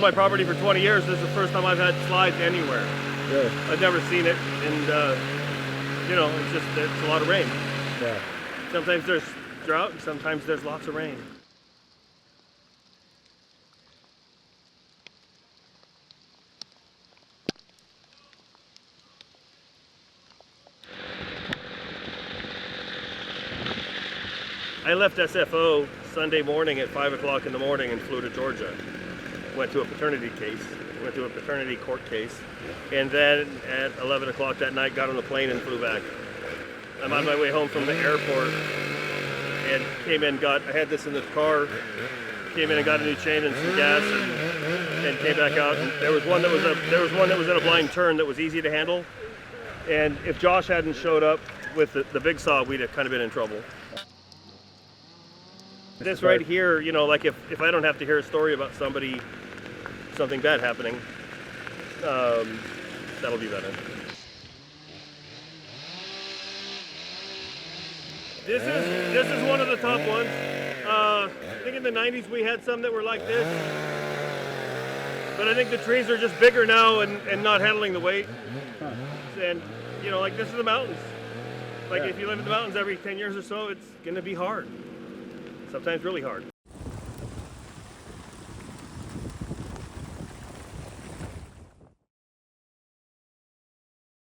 my property for 20 years. This is the first time I've had slides anywhere. Really? I've never seen it, and you know, it's a lot of rain. Yeah. Sometimes there's drought, and sometimes there's lots of rain. I left SFO Sunday morning at 5 o'clock in the morning and flew to Georgia. Went to a paternity court case, and then at 11 o'clock that night got on the plane and flew back. I'm on my way home from the airport and I had this in the car, came in and got a new chain and some gas and came back out. And there was one that was in a blind turn that was easy to handle. And if Josh hadn't showed up with the big saw, we'd have kind of been in trouble. This right here, you know, like if I don't have to hear a story about something bad happening, that'll be better. This is one of the top ones. I think in the 90s we had some that were like this, but I think the trees are just bigger now and not handling the weight. And you know, like this is the mountains. Like if you live in the mountains every 10 years or so, it's gonna be hard. Sometimes really hard.